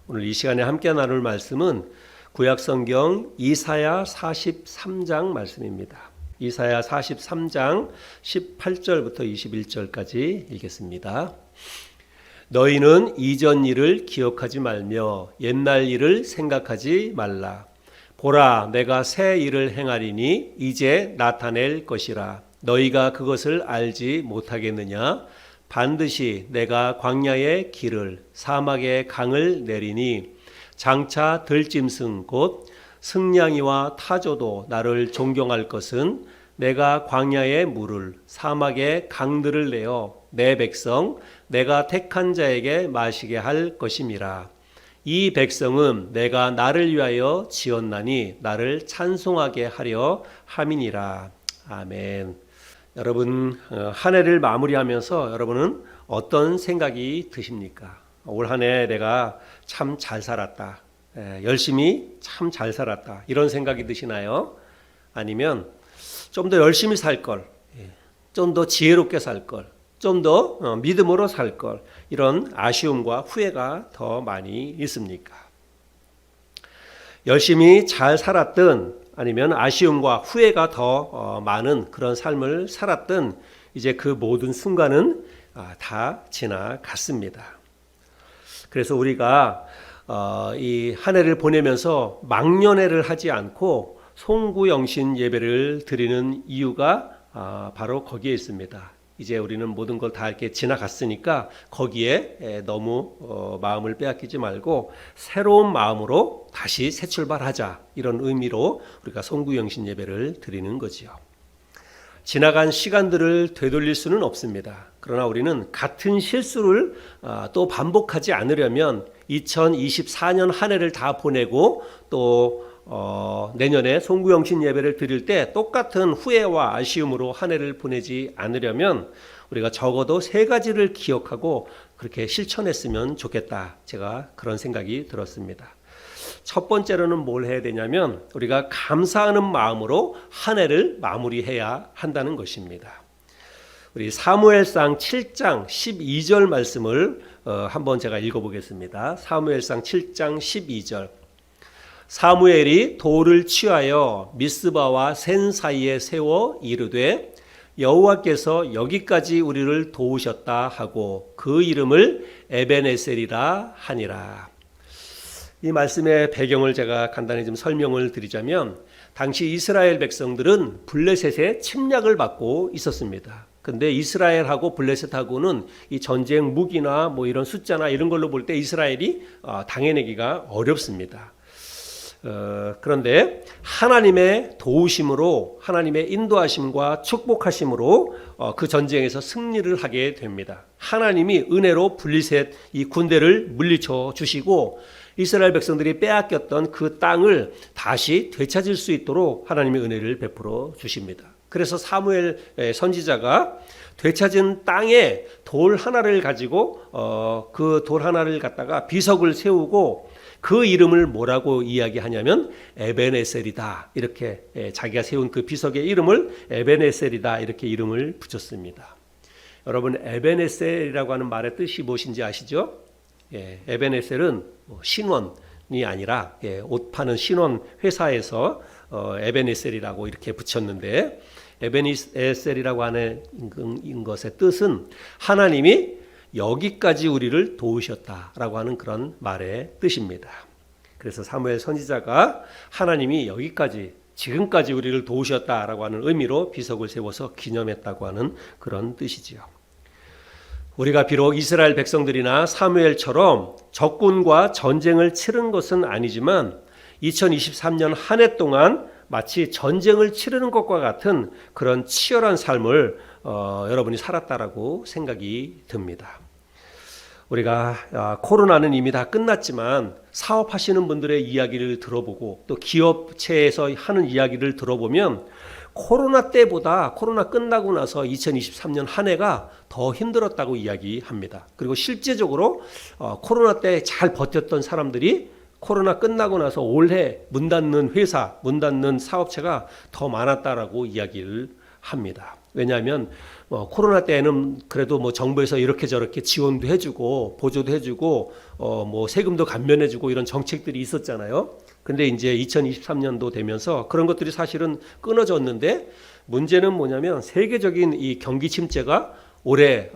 오늘 이 시간에 함께 나눌 말씀은 구약성경 이사야 43장 말씀입니다. 이사야 43장 18절부터 21절까지 읽겠습니다. 너희는 이전 일을 기억하지 말며 옛날 일을 생각하지 말라. 보라, 내가 새 일을 행하리니 이제 나타낼 것이라. 너희가 그것을 알지 못하겠느냐? 반드시 내가 광야의 길을 사막의 강을 내리니 장차 들짐승 곧 승냥이와 타조도 나를 존경할 것은 내가 광야의 물을 사막의 강들을 내어 내 백성 내가 택한 자에게 마시게 할 것임이라. 이 백성은 내가 나를 위하여 지었나니 나를 찬송하게 하려 함이니라. 아멘. 여러분, 한 해를 마무리하면서 여러분은 어떤 생각이 드십니까? 올 한 해 내가 참 잘 살았다. 열심히 참 잘 살았다. 이런 생각이 드시나요? 아니면 좀 더 열심히 살 걸, 좀 더 지혜롭게 살 걸, 좀 더 믿음으로 살 걸, 이런 아쉬움과 후회가 더 많이 있습니까? 열심히 잘 살았든 아니면 아쉬움과 후회가 더 많은 그런 삶을 살았든 이제 그 모든 순간은 다 지나갔습니다. 그래서 우리가 이 한 해를 보내면서 망년회를 하지 않고 송구영신 예배를 드리는 이유가 바로 거기에 있습니다. 이제 우리는 모든 걸 다 이렇게 지나갔으니까 거기에 너무 마음을 빼앗기지 말고 새로운 마음으로 다시 새 출발하자, 이런 의미로 우리가 송구영신 예배를 드리는 거지요. 지나간 시간들을 되돌릴 수는 없습니다. 그러나 우리는 같은 실수를 또 반복하지 않으려면 2024년 한 해를 다 보내고 또 내년에 송구영신 예배를 드릴 때 똑같은 후회와 아쉬움으로 한 해를 보내지 않으려면 우리가 적어도 세 가지를 기억하고 그렇게 실천했으면 좋겠다. 제가 그런 생각이 들었습니다. 첫 번째로는 뭘 해야 되냐면 우리가 감사하는 마음으로 한 해를 마무리해야 한다는 것입니다. 우리 사무엘상 7장 12절 말씀을 한번 제가 읽어보겠습니다. 사무엘상 7장 12절. 사무엘이 돌을 취하여 미스바와 센 사이에 세워 이르되 여호와께서 여기까지 우리를 도우셨다 하고 그 이름을 에벤에셀이라 하니라. 이 말씀의 배경을 제가 간단히 좀 설명을 드리자면 당시 이스라엘 백성들은 블레셋의 침략을 받고 있었습니다. 근데 이스라엘하고 블레셋하고는 이 전쟁 무기나 뭐 이런 숫자나 이런 걸로 볼 때 이스라엘이 당해내기가 어렵습니다. 그런데 하나님의 도우심으로, 하나님의 인도하심과 축복하심으로 그 전쟁에서 승리를 하게 됩니다. 하나님이 은혜로 블레셋 이 군대를 물리쳐 주시고 이스라엘 백성들이 빼앗겼던 그 땅을 다시 되찾을 수 있도록 하나님의 은혜를 베풀어 주십니다. 그래서 사무엘 선지자가 되찾은 땅에 돌 하나를 가지고 그 돌 하나를 갖다가 비석을 세우고 그 이름을 뭐라고 이야기하냐면 에벤에셀이다, 이렇게 자기가 세운 그 비석의 이름을 에벤에셀이다, 이렇게 이름을 붙였습니다. 여러분, 에벤에셀이라고 하는 말의 뜻이 무엇인지 아시죠? 에벤에셀은 신원이 아니라 옷 파는 신원 회사에서 에벤에셀이라고 이렇게 붙였는데, 에벤에셀이라고 하는 것의 뜻은 하나님이 여기까지 우리를 도우셨다라고 하는 그런 말의 뜻입니다. 그래서 사무엘 선지자가 하나님이 여기까지, 지금까지 우리를 도우셨다라고 하는 의미로 비석을 세워서 기념했다고 하는 그런 뜻이지요. 우리가 비록 이스라엘 백성들이나 사무엘처럼 적군과 전쟁을 치른 것은 아니지만 2023년 한 해 동안 마치 전쟁을 치르는 것과 같은 그런 치열한 삶을 여러분이 살았다라고 생각이 듭니다. 우리가 코로나는 이미 다 끝났지만 사업하시는 분들의 이야기를 들어보고 또 기업체에서 하는 이야기를 들어보면 코로나 때보다 코로나 끝나고 나서 2023년 한 해가 더 힘들었다고 이야기합니다. 그리고 실제적으로 코로나 때 잘 버텼던 사람들이 코로나 끝나고 나서 올해 문 닫는 회사, 문 닫는 사업체가 더 많았다라고 이야기를 합니다. 왜냐하면 코로나 때에는 그래도 뭐 정부에서 이렇게 저렇게 지원도 해주고 보조도 해주고 뭐 세금도 감면해주고 이런 정책들이 있었잖아요. 근데 이제 2023년도 되면서 그런 것들이 사실은 끊어졌는데 문제는 뭐냐면 세계적인 이 경기 침체가 올해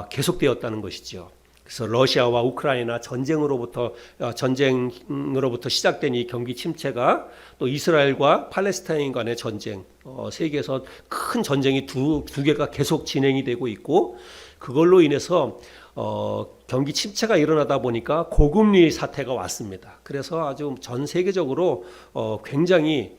계속되었다는 것이죠. 그래서 러시아와 우크라이나 전쟁으로부터 시작된 이 경기 침체가 또 이스라엘과 팔레스타인 간의 전쟁, 세계에서 큰 전쟁이 두 개가 계속 진행이 되고 있고, 그걸로 인해서 경기 침체가 일어나다 보니까 고금리 사태가 왔습니다. 그래서 아주 전 세계적으로 굉장히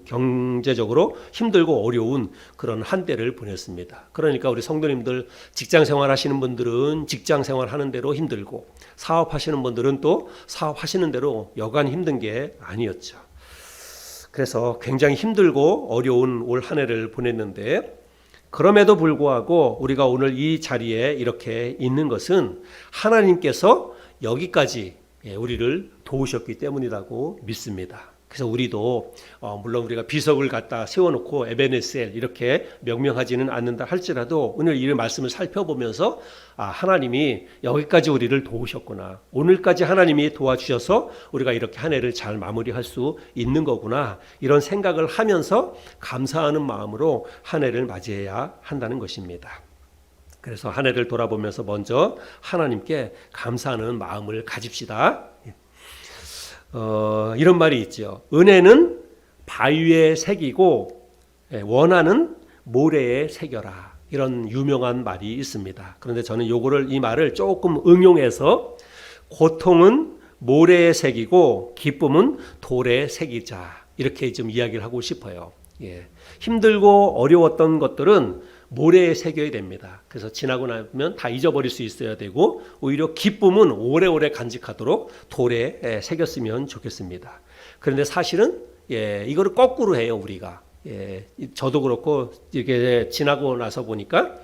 경제적으로 힘들고 어려운 그런 한때를 보냈습니다. 그러니까 우리 성도님들 직장 생활하시는 분들은 직장 생활하는 대로 힘들고, 사업하시는 분들은 또 사업하시는 대로 여간 힘든 게 아니었죠. 그래서 굉장히 힘들고 어려운 올 한 해를 보냈는데, 그럼에도 불구하고 우리가 오늘 이 자리에 이렇게 있는 것은 하나님께서 여기까지 우리를 도우셨기 때문이라고 믿습니다. 그래서 우리도 물론 우리가 비석을 갖다 세워놓고 에베네셀 이렇게 명명하지는 않는다 할지라도 오늘 이 말씀을 살펴보면서 하나님이 여기까지 우리를 도우셨구나, 오늘까지 하나님이 도와주셔서 우리가 이렇게 한 해를 잘 마무리할 수 있는 거구나, 이런 생각을 하면서 감사하는 마음으로 한 해를 맞이해야 한다는 것입니다. 그래서 한 해를 돌아보면서 먼저 하나님께 감사하는 마음을 가집시다. 이런 말이 있죠. 은혜는 바위에 새기고 원하는 모래에 새겨라, 이런 유명한 말이 있습니다. 그런데 저는 이 말을 조금 응용해서 고통은 모래에 새기고 기쁨은 돌에 새기자, 이렇게 좀 이야기를 하고 싶어요. 힘들고 어려웠던 것들은 모래에 새겨야 됩니다. 그래서 지나고 나면 다 잊어버릴 수 있어야 되고, 오히려 기쁨은 오래오래 간직하도록 돌에 새겼으면 좋겠습니다. 그런데 사실은 이거를 거꾸로 해요, 우리가. 저도 그렇고 이렇게 지나고 나서 보니까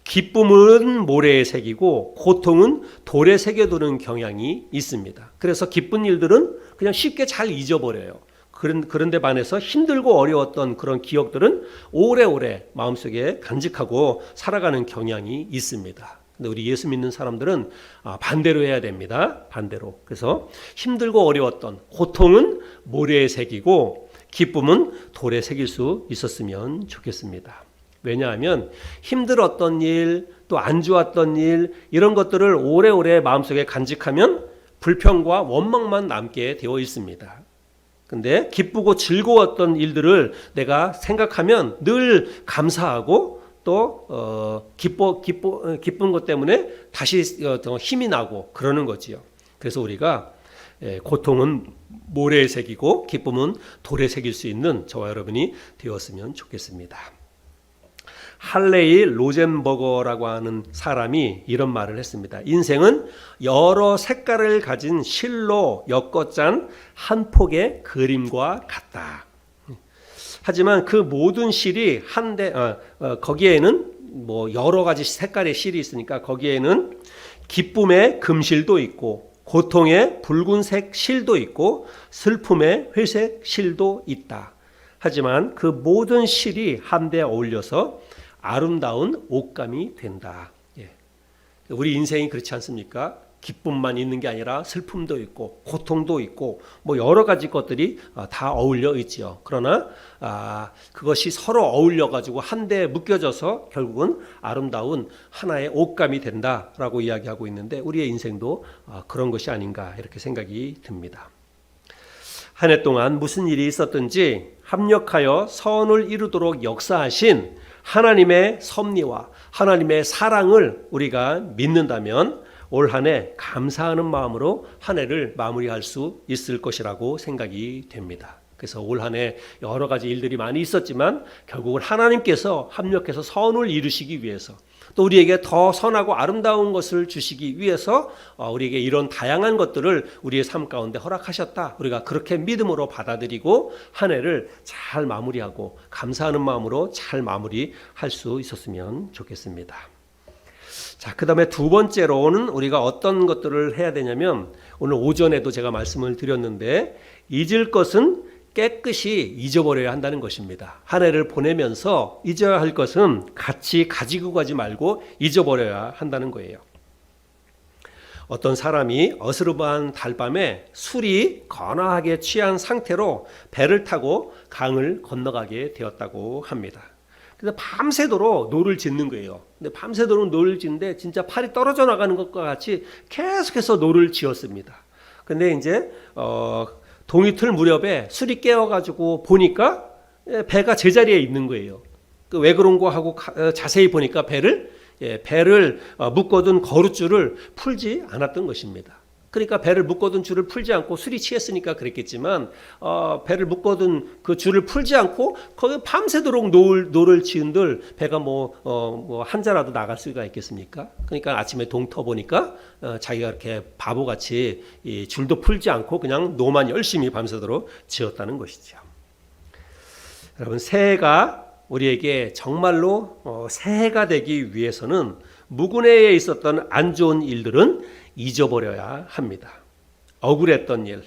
기쁨은 모래에 새기고 고통은 돌에 새겨두는 경향이 있습니다. 그래서 기쁜 일들은 그냥 쉽게 잘 잊어버려요. 그런데 반해서 힘들고 어려웠던 그런 기억들은 오래오래 마음속에 간직하고 살아가는 경향이 있습니다. 근데 우리 예수 믿는 사람들은 반대로 해야 됩니다. 반대로. 그래서 힘들고 어려웠던 고통은 모래에 새기고 기쁨은 돌에 새길 수 있었으면 좋겠습니다. 왜냐하면 힘들었던 일, 또 안 좋았던 일, 이런 것들을 오래오래 마음속에 간직하면 불평과 원망만 남게 되어 있습니다. 근데 기쁘고 즐거웠던 일들을 내가 생각하면 늘 감사하고 또 기쁜 것 때문에 다시 더 힘이 나고 그러는 거지요. 그래서 우리가 고통은 모래에 새기고 기쁨은 돌에 새길 수 있는 저와 여러분이 되었으면 좋겠습니다. 할레이 로젠버거라고 하는 사람이 이런 말을 했습니다. 인생은 여러 색깔을 가진 실로 엮어짠 한 폭의 그림과 같다. 하지만 그 모든 실이 거기에는 뭐 여러 가지 색깔의 실이 있으니까 거기에는 기쁨의 금실도 있고 고통의 붉은색 실도 있고 슬픔의 회색 실도 있다. 하지만 그 모든 실이 한데 어울려서 아름다운 옷감이 된다. 우리 인생이 그렇지 않습니까? 기쁨만 있는 게 아니라 슬픔도 있고 고통도 있고 뭐 여러 가지 것들이 다 어울려 있지요. 그러나 그것이 서로 어울려 가지고 한데 묶여져서 결국은 아름다운 하나의 옷감이 된다라고 이야기하고 있는데, 우리의 인생도 그런 것이 아닌가 이렇게 생각이 듭니다. 한 해 동안 무슨 일이 있었든지 합력하여 선을 이루도록 역사하신 하나님의 섭리와 하나님의 사랑을 우리가 믿는다면 올 한 해 감사하는 마음으로 한 해를 마무리할 수 있을 것이라고 생각이 됩니다. 그래서 올 한 해 여러 가지 일들이 많이 있었지만 결국은 하나님께서 합력해서 선을 이루시기 위해서, 또 우리에게 더 선하고 아름다운 것을 주시기 위해서 우리에게 이런 다양한 것들을 우리의 삶 가운데 허락하셨다. 우리가 그렇게 믿음으로 받아들이고 한 해를 잘 마무리하고 감사하는 마음으로 잘 마무리할 수 있었으면 좋겠습니다. 자, 그 다음에 두 번째로는 우리가 어떤 것들을 해야 되냐면, 오늘 오전에도 제가 말씀을 드렸는데 잊을 것은 깨끗이 잊어버려야 한다는 것입니다. 한 해를 보내면서 잊어야 할 것은 같이 가지고 가지 말고 잊어버려야 한다는 거예요. 어떤 사람이 어스름한 달밤에 술이 거나하게 취한 상태로 배를 타고 강을 건너가게 되었다고 합니다. 그래서 밤새도록 노를 짓는 거예요. 근데 밤새도록 노를 짓는데 진짜 팔이 떨어져 나가는 것과 같이 계속해서 노를 지었습니다. 근데 이제 동이틀 무렵에 술이 깨어가지고 보니까 배가 제자리에 있는 거예요. 왜 그런가 하고 자세히 보니까 배를 묶어둔 거룻줄을 풀지 않았던 것입니다. 그러니까 배를 묶어둔 줄을 풀지 않고 술이 취했으니까 그랬겠지만 배를 묶어둔 그 줄을 풀지 않고 거기 밤새도록 노를 지은들 배가 한 자라도 나갈 수가 있겠습니까? 그러니까 아침에 동 터보니까 자기가 이렇게 바보같이 이 줄도 풀지 않고 그냥 노만 열심히 밤새도록 지었다는 것이죠. 여러분, 새해가 우리에게 정말로 새해가 되기 위해서는 무군해에 있었던 안 좋은 일들은 잊어버려야 합니다. 억울했던 일,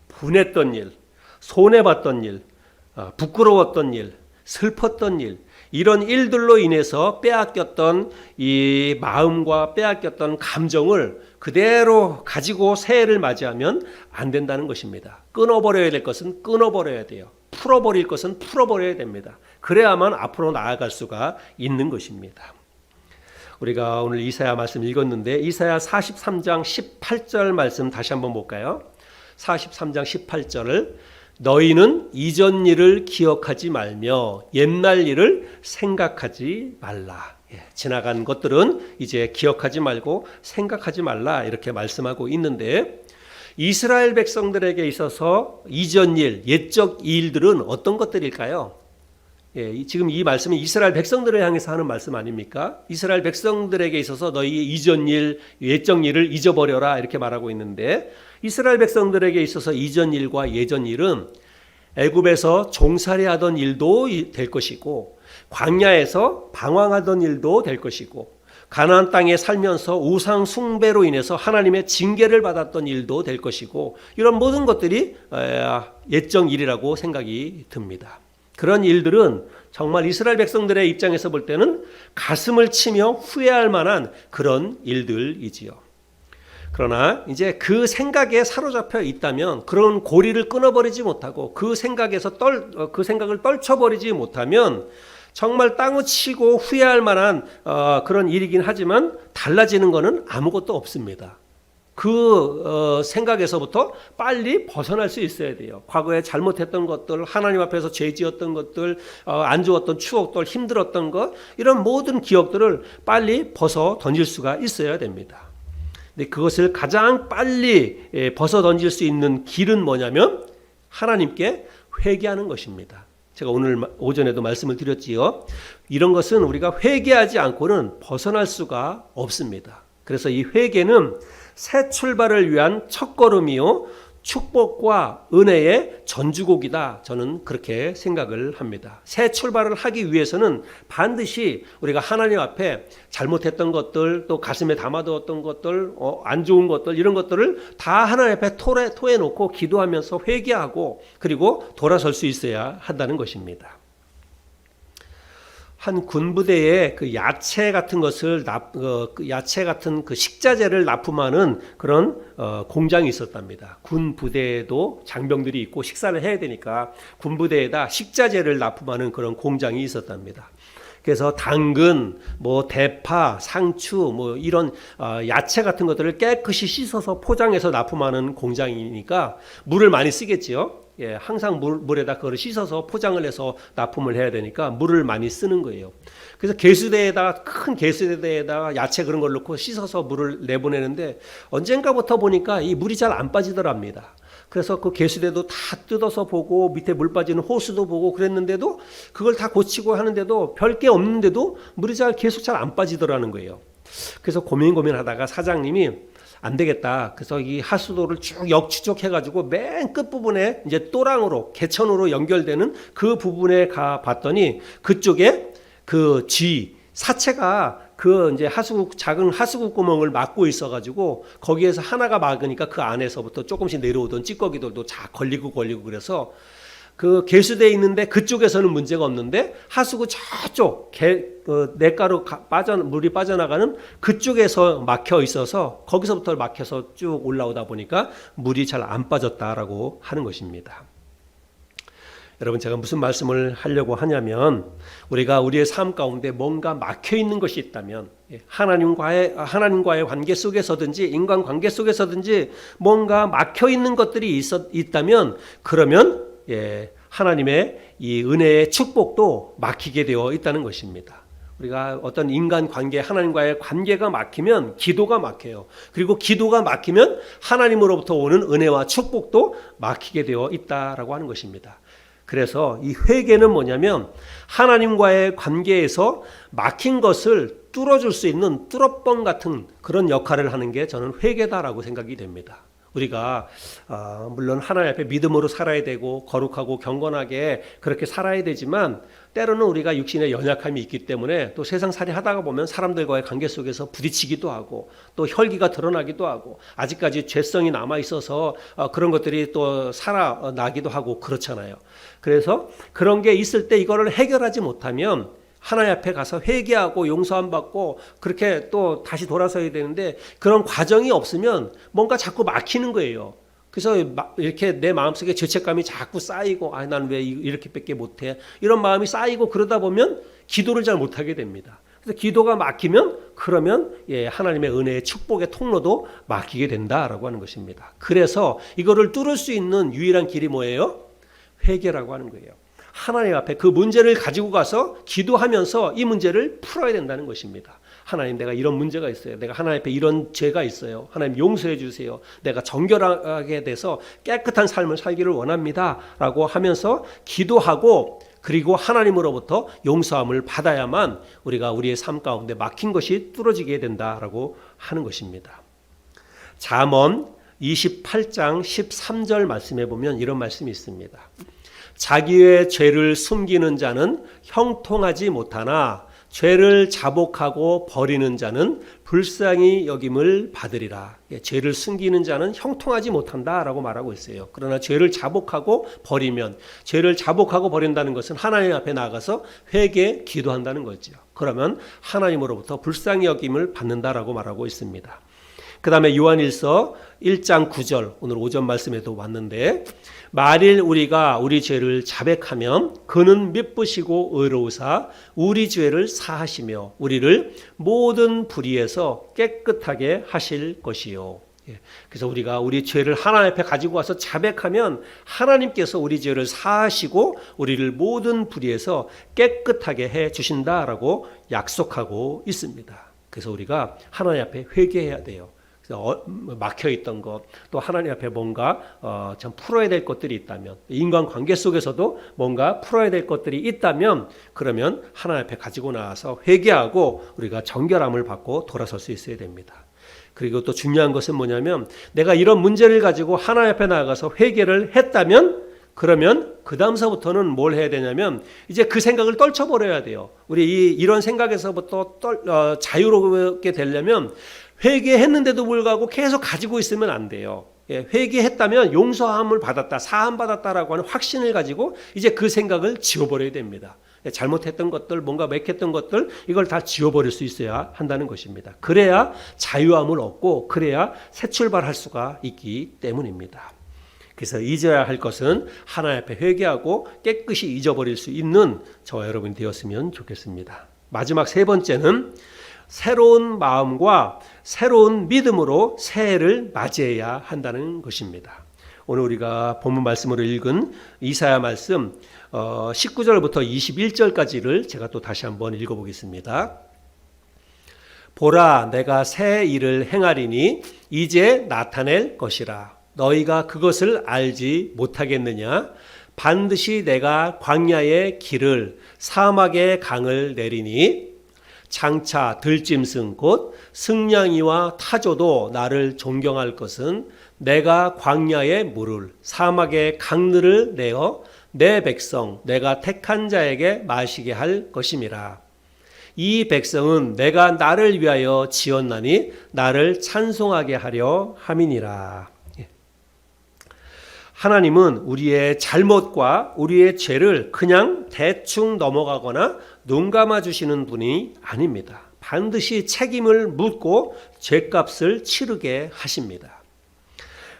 분했던 일, 손해봤던 일, 부끄러웠던 일, 슬펐던 일, 이런 일들로 인해서 빼앗겼던 이 마음과 빼앗겼던 감정을 그대로 가지고 새해를 맞이하면 안 된다는 것입니다. 끊어버려야 될 것은 끊어버려야 돼요. 풀어버릴 것은 풀어버려야 됩니다. 그래야만 앞으로 나아갈 수가 있는 것입니다. 우리가 오늘 이사야 말씀 읽었는데 이사야 43장 18절 말씀 다시 한번 볼까요? 43장 18절을 너희는 이전 일을 기억하지 말며 옛날 일을 생각하지 말라. 지나간 것들은 이제 기억하지 말고 생각하지 말라 이렇게 말씀하고 있는데 이스라엘 백성들에게 있어서 이전 일, 옛적 일들은 어떤 것들일까요? 지금 이 말씀은 이스라엘 백성들을 향해서 하는 말씀 아닙니까? 이스라엘 백성들에게 있어서 너희 이전 일, 옛적 일을 잊어버려라 이렇게 말하고 있는데 이스라엘 백성들에게 있어서 이전 일과 예전 일은 애굽에서 종살이하던 일도 될 것이고 광야에서 방황하던 일도 될 것이고 가나안 땅에 살면서 우상 숭배로 인해서 하나님의 징계를 받았던 일도 될 것이고 이런 모든 것들이 옛적 일이라고 생각이 듭니다. 그런 일들은 정말 이스라엘 백성들의 입장에서 볼 때는 가슴을 치며 후회할 만한 그런 일들이지요. 그러나 이제 그 생각에 사로잡혀 있다면 그런 고리를 끊어버리지 못하고 그 생각을 떨쳐버리지 못하면 정말 땅을 치고 후회할 만한 그런 일이긴 하지만 달라지는 것은 아무것도 없습니다. 그 생각에서부터 빨리 벗어날 수 있어야 돼요. 과거에 잘못했던 것들, 하나님 앞에서 죄 지었던 것들, 안 좋았던 추억들, 힘들었던 것, 이런 모든 기억들을 빨리 벗어 던질 수가 있어야 됩니다. 근데 그것을 가장 빨리 벗어 던질 수 있는 길은 뭐냐면 하나님께 회개하는 것입니다. 제가 오늘 오전에도 말씀을 드렸지요. 이런 것은 우리가 회개하지 않고는 벗어날 수가 없습니다. 그래서 이 회개는 새 출발을 위한 첫걸음이요 축복과 은혜의 전주곡이다. 저는 그렇게 생각을 합니다. 새 출발을 하기 위해서는 반드시 우리가 하나님 앞에 잘못했던 것들, 또 가슴에 담아두었던 것들, 안 좋은 것들, 이런 것들을 다 하나님 앞에 토해놓고 기도하면서 회개하고 그리고 돌아설 수 있어야 한다는 것입니다. 한 군부대에 그 야채 같은 것을 야채 같은 그 식자재를 납품하는 그런 공장이 있었답니다. 군 부대에도 장병들이 있고 식사를 해야 되니까 군부대에다 식자재를 납품하는 그런 공장이 있었답니다. 그래서 당근, 대파, 상추, 이런 야채 같은 것들을 깨끗이 씻어서 포장해서 납품하는 공장이니까 물을 많이 쓰겠지요. 항상 물에다 그걸 씻어서 포장을 해서 납품을 해야 되니까 물을 많이 쓰는 거예요. 그래서 큰 개수대에다가 야채 그런 걸 넣고 씻어서 물을 내보내는데 언젠가부터 보니까 이 물이 잘 안 빠지더랍니다. 그래서 그 개수대도 다 뜯어서 보고 밑에 물 빠지는 호수도 보고 그랬는데도 그걸 다 고치고 하는데도 별게 없는데도 물이 계속 잘 안 빠지더라는 거예요. 그래서 고민하다가 사장님이 안 되겠다. 그래서 이 하수도를 쭉 역추적해가지고 맨 끝부분에 이제 또랑으로 개천으로 연결되는 그 부분에 가 봤더니 그쪽에 그 사체가 그 이제 작은 하수구 구멍을 막고 있어가지고 거기에서 하나가 막으니까 그 안에서부터 조금씩 내려오던 찌꺼기들도 다 걸리고 그래서 그 계수되어 있는데 그쪽에서는 문제가 없는데 하수구 저쪽 냇가로 물이 빠져나가는 그쪽에서 막혀 있어서 거기서부터 막혀서 쭉 올라오다 보니까 물이 잘 안 빠졌다라고 하는 것입니다. 여러분, 제가 무슨 말씀을 하려고 하냐면, 우리가 우리의 삶 가운데 뭔가 막혀 있는 것이 있다면, 하나님과의 관계 속에서든지 인간 관계 속에서든지 뭔가 막혀 있는 것들이 있다면, 그러면 하나님의 이 은혜의 축복도 막히게 되어 있다는 것입니다. 우리가 어떤 인간 관계, 하나님과의 관계가 막히면 기도가 막혀요. 그리고 기도가 막히면 하나님으로부터 오는 은혜와 축복도 막히게 되어 있다라고 하는 것입니다. 그래서 이 회개는 뭐냐면 하나님과의 관계에서 막힌 것을 뚫어줄 수 있는 뚫어뻥 같은 그런 역할을 하는 게 저는 회개다라고 생각이 됩니다. 우리가 물론 하나님 앞에 믿음으로 살아야 되고 거룩하고 경건하게 그렇게 살아야 되지만, 때로는 우리가 육신의 연약함이 있기 때문에 또 세상살이 하다가 보면 사람들과의 관계 속에서 부딪히기도 하고 또 혈기가 드러나기도 하고 아직까지 죄성이 남아있어서 그런 것들이 또 살아나기도 하고 그렇잖아요. 그래서 그런 게 있을 때 이거를 해결하지 못하면 하나님 앞에 가서 회개하고 용서함 받고 그렇게 또 다시 돌아서야 되는데, 그런 과정이 없으면 뭔가 자꾸 막히는 거예요. 그래서 이렇게 내 마음속에 죄책감이 자꾸 쌓이고, 난 왜 이렇게밖에 못해, 이런 마음이 쌓이고 그러다 보면 기도를 잘 못하게 됩니다. 그래서 기도가 막히면 그러면 하나님의 은혜의 축복의 통로도 막히게 된다라고 하는 것입니다. 그래서 이거를 뚫을 수 있는 유일한 길이 뭐예요? 회개라고 하는 거예요. 하나님 앞에 그 문제를 가지고 가서 기도하면서 이 문제를 풀어야 된다는 것입니다. 하나님, 내가 이런 문제가 있어요. 내가 하나님 앞에 이런 죄가 있어요. 하나님 용서해 주세요. 내가 정결하게 돼서 깨끗한 삶을 살기를 원합니다. 라고 하면서 기도하고, 그리고 하나님으로부터 용서함을 받아야만 우리가 우리의 삶 가운데 막힌 것이 뚫어지게 된다라고 하는 것입니다. 잠언 28장 13절 말씀해 보면 이런 말씀이 있습니다. 자기의 죄를 숨기는 자는 형통하지 못하나 죄를 자복하고 버리는 자는 불쌍히 여김을 받으리라. 죄를 숨기는 자는 형통하지 못한다라고 말하고 있어요. 그러나 죄를 자복하고 버리면, 죄를 자복하고 버린다는 것은 하나님 앞에 나가서 회개 기도한다는 거죠. 그러면 하나님으로부터 불쌍히 여김을 받는다라고 말하고 있습니다. 그 다음에 요한일서 1장 9절, 오늘 오전 말씀에도 왔는데, 만일 우리가 우리 죄를 자백하면 그는 미쁘시고 의로우사 우리 죄를 사하시며 우리를 모든 불의에서 깨끗하게 하실 것이요. 그래서 우리가 우리 죄를 하나님 앞에 가지고 와서 자백하면 하나님께서 우리 죄를 사하시고 우리를 모든 불의에서 깨끗하게 해 주신다라고 약속하고 있습니다. 그래서 우리가 하나님 앞에 회개해야 돼요. 막혀있던 것, 또 하나님 앞에 뭔가 참 풀어야 될 것들이 있다면, 인간관계 속에서도 뭔가 풀어야 될 것들이 있다면, 그러면 하나님 앞에 가지고 나와서 회개하고 우리가 정결함을 받고 돌아설 수 있어야 됩니다. 그리고 또 중요한 것은 뭐냐면, 내가 이런 문제를 가지고 하나님 앞에 나가서 회개를 했다면, 그러면 그 다음서부터는 뭘 해야 되냐면 이제 그 생각을 떨쳐버려야 돼요. 우리 이런 생각에서부터 자유롭게 되려면 회개했는데도 불구하고 계속 가지고 있으면 안 돼요. 회개했다면 용서함을 받았다, 사함 받았다라고 하는 확신을 가지고 이제 그 생각을 지워버려야 됩니다. 잘못했던 것들, 뭔가 맥혔던 것들, 이걸 다 지워버릴 수 있어야 한다는 것입니다. 그래야 자유함을 얻고 그래야 새 출발할 수가 있기 때문입니다. 그래서 잊어야 할 것은 하나님 앞에 회개하고 깨끗이 잊어버릴 수 있는 저와 여러분이 되었으면 좋겠습니다. 마지막 세 번째는 새로운 마음과 새로운 믿음으로 새해를 맞이해야 한다는 것입니다. 오늘 우리가 본문 말씀으로 읽은 이사야 말씀 19절부터 21절까지를 제가 또 다시 한번 읽어보겠습니다. 보라, 내가 새 일을 행하리니 이제 나타낼 것이라. 너희가 그것을 알지 못하겠느냐? 반드시 내가 광야의 길을 사막의 강을 내리니 장차 들짐승 곧 승냥이와 타조도 나를 존경할 것은 내가 광야의 물을 사막의 강들을 내어 내 백성 내가 택한 자에게 마시게 할 것임이라. 이 백성은 내가 나를 위하여 지었나니 나를 찬송하게 하려 함이니라. 하나님은 우리의 잘못과 우리의 죄를 그냥 대충 넘어가거나 눈 감아 주시는 분이 아닙니다. 반드시 책임을 묻고 죄값을 치르게 하십니다.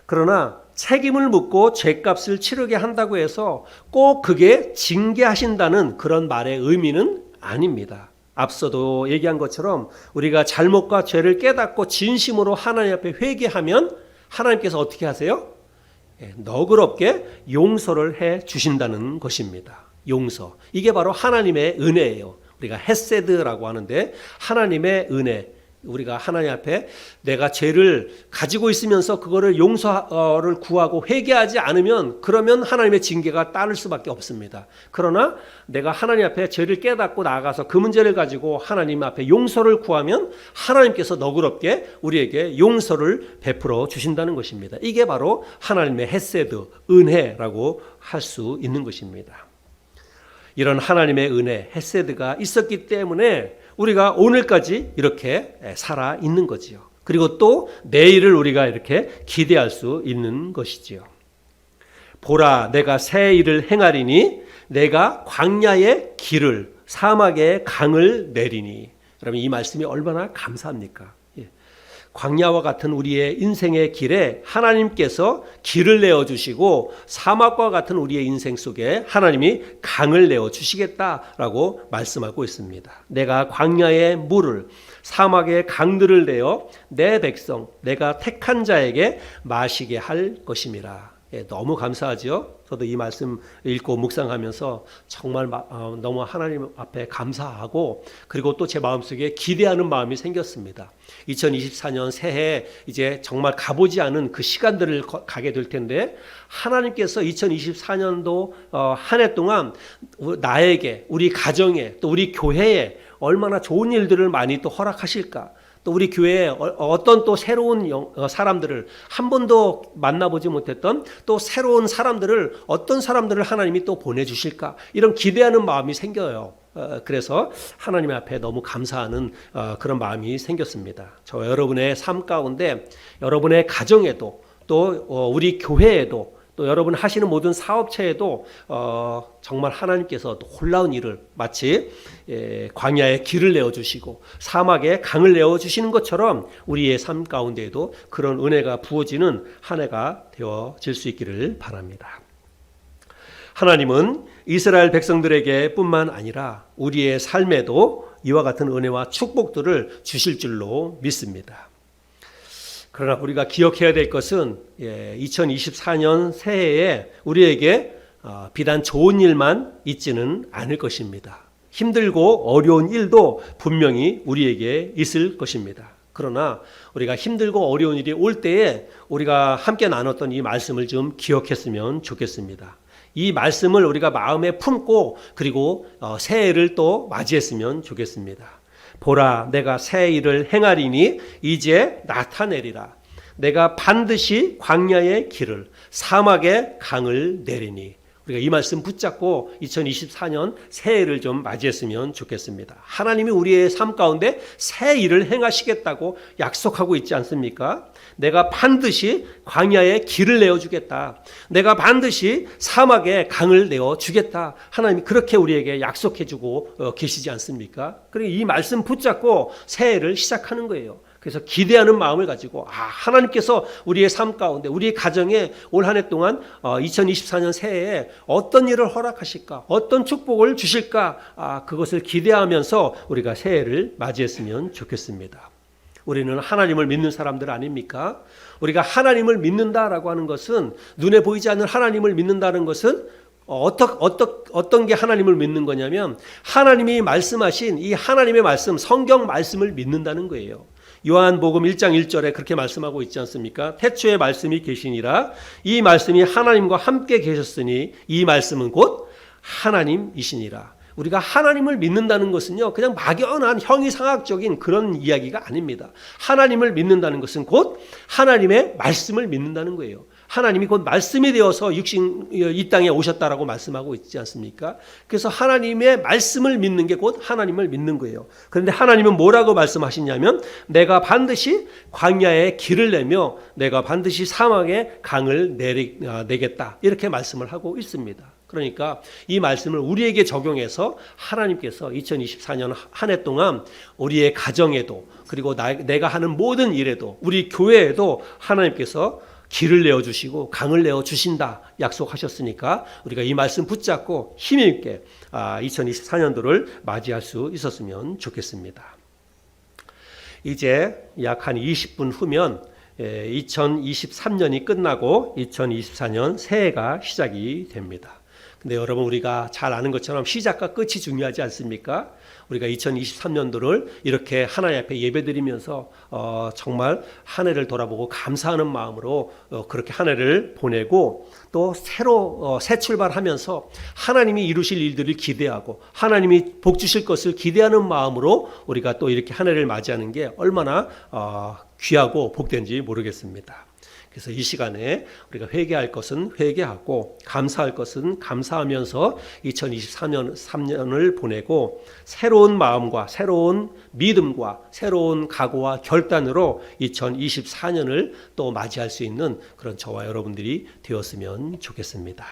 그러나 책임을 묻고 죄값을 치르게 한다고 해서 꼭 그게 징계하신다는 그런 말의 의미는 아닙니다. 앞서도 얘기한 것처럼 우리가 잘못과 죄를 깨닫고 진심으로 하나님 앞에 회개하면 하나님께서 어떻게 하세요? 너그럽게 용서를 해 주신다는 것입니다. 용서. 이게 바로 하나님의 은혜예요. 우리가 헤세드라고 하는데 하나님의 은혜. 우리가 하나님 앞에 내가 죄를 가지고 있으면서 그거를 용서를 구하고 회개하지 않으면 그러면 하나님의 징계가 따를 수밖에 없습니다. 그러나 내가 하나님 앞에 죄를 깨닫고 나아가서 그 문제를 가지고 하나님 앞에 용서를 구하면 하나님께서 너그럽게 우리에게 용서를 베풀어 주신다는 것입니다. 이게 바로 하나님의 헤세드, 은혜라고 할 수 있는 것입니다. 이런 하나님의 은혜, 헤세드가 있었기 때문에 우리가 오늘까지 이렇게 살아 있는 거지요. 그리고 또 내일을 우리가 이렇게 기대할 수 있는 것이지요. 보라, 내가 새 일을 행하리니 내가 광야의 길을 사막의 강을 내리니. 여러분 이 말씀이 얼마나 감사합니까? 광야와 같은 우리의 인생의 길에 하나님께서 길을 내어주시고 사막과 같은 우리의 인생 속에 하나님이 강을 내어주시겠다라고 말씀하고 있습니다. 내가 광야의 물을 사막의 강들을 내어 내 백성 내가 택한 자에게 마시게 할 것임이라. 너무 감사하죠. 저도 이 말씀 읽고 묵상하면서 정말 너무 하나님 앞에 감사하고 그리고 또 제 마음속에 기대하는 마음이 생겼습니다. 2024년 새해 이제 정말 가보지 않은 그 시간들을 가게 될 텐데 하나님께서 2024년도 한 해 동안 나에게 우리 가정에 또 우리 교회에 얼마나 좋은 일들을 많이 또 허락하실까. 또 우리 교회에 어떤 또 새로운 사람들을 한 번도 만나보지 못했던 또 새로운 사람들을 어떤 사람들을 하나님이 또 보내주실까 이런 기대하는 마음이 생겨요. 그래서 하나님 앞에 너무 감사하는 그런 마음이 생겼습니다. 저 여러분의 삶 가운데 여러분의 가정에도 또 우리 교회에도 또 여러분 하시는 모든 사업체에도 정말 하나님께서 놀라운 일을 마치 광야에 길을 내어주시고 사막에 강을 내어주시는 것처럼 우리의 삶 가운데에도 그런 은혜가 부어지는 한 해가 되어질 수 있기를 바랍니다. 하나님은 이스라엘 백성들에게 뿐만 아니라 우리의 삶에도 이와 같은 은혜와 축복들을 주실 줄로 믿습니다. 그러나 우리가 기억해야 될 것은 2024년 새해에 우리에게 비단 좋은 일만 있지는 않을 것입니다. 힘들고 어려운 일도 분명히 우리에게 있을 것입니다. 그러나 우리가 힘들고 어려운 일이 올 때에 우리가 함께 나눴던 이 말씀을 좀 기억했으면 좋겠습니다. 이 말씀을 우리가 마음에 품고 그리고 새해를 또 맞이했으면 좋겠습니다. 보라, 내가 새 일을 행하리니 이제 나타내리라. 내가 반드시 광야의 길을 사막의 강을 내리니. 우리가 이 말씀 붙잡고 2024년 새해를 좀 맞이했으면 좋겠습니다. 하나님이 우리의 삶 가운데 새 일을 행하시겠다고 약속하고 있지 않습니까? 내가 반드시 광야의 길을 내어주겠다. 내가 반드시 사막에 강을 내어주겠다. 하나님이 그렇게 우리에게 약속해주고 계시지 않습니까? 그리고 이 말씀 붙잡고 새해를 시작하는 거예요. 그래서 기대하는 마음을 가지고 하나님께서 우리의 삶 가운데 우리의 가정에 올 한 해 동안 2024년 새해에 어떤 일을 허락하실까, 어떤 축복을 주실까, 그것을 기대하면서 우리가 새해를 맞이했으면 좋겠습니다. 우리는 하나님을 믿는 사람들 아닙니까? 우리가 하나님을 믿는다라고 하는 것은 눈에 보이지 않는 하나님을 믿는다는 것은 어떤 게 하나님을 믿는 거냐면 하나님이 말씀하신 이 하나님의 말씀, 성경 말씀을 믿는다는 거예요. 요한복음 1장 1절에 그렇게 말씀하고 있지 않습니까? 태초에 말씀이 계시니라. 이 말씀이 하나님과 함께 계셨으니 이 말씀은 곧 하나님이시니라. 우리가 하나님을 믿는다는 것은요, 그냥 막연한 형이상학적인 그런 이야기가 아닙니다. 하나님을 믿는다는 것은 곧 하나님의 말씀을 믿는다는 거예요. 하나님이 곧 말씀이 되어서 이 땅에 오셨다라고 말씀하고 있지 않습니까? 그래서 하나님의 말씀을 믿는 게 곧 하나님을 믿는 거예요. 그런데 하나님은 뭐라고 말씀하시냐면 내가 반드시 광야에 길을 내며 내가 반드시 사막에 강을 내겠다 이렇게 말씀을 하고 있습니다. 그러니까 이 말씀을 우리에게 적용해서 하나님께서 2024년 한 해 동안 우리의 가정에도 그리고 내가 하는 모든 일에도 우리 교회에도 하나님께서 길을 내어주시고 강을 내어주신다 약속하셨으니까 우리가 이 말씀 붙잡고 힘있게 2024년도를 맞이할 수 있었으면 좋겠습니다. 이제 약 한 20분 후면 2023년이 끝나고 2024년 새해가 시작이 됩니다. 근데 여러분 우리가 잘 아는 것처럼 시작과 끝이 중요하지 않습니까? 우리가 2023년도를 이렇게 하나님 앞에 예배드리면서 정말 한 해를 돌아보고 감사하는 마음으로 그렇게 한 해를 보내고 또 새로 새 출발하면서 하나님이 이루실 일들을 기대하고 하나님이 복 주실 것을 기대하는 마음으로 우리가 또 이렇게 한 해를 맞이하는 게 얼마나 귀하고 복된지 모르겠습니다. 그래서 이 시간에 우리가 회개할 것은 회개하고 감사할 것은 감사하면서 2023년을 보내고 새로운 마음과 새로운 믿음과 새로운 각오와 결단으로 2024년을 또 맞이할 수 있는 그런 저와 여러분들이 되었으면 좋겠습니다.